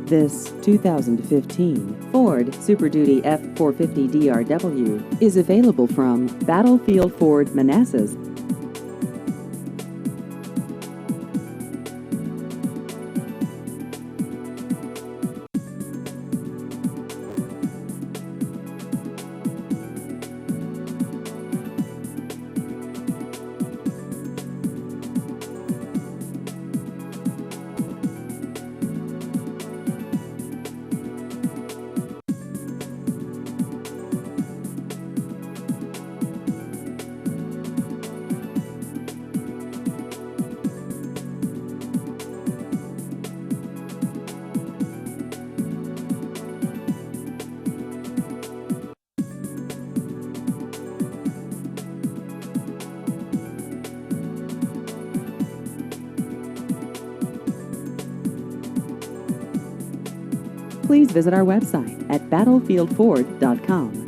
This 2015 Ford Super Duty F450 DRW is available from Battlefield Ford, Manassas. Please visit our website at battlefieldford.com.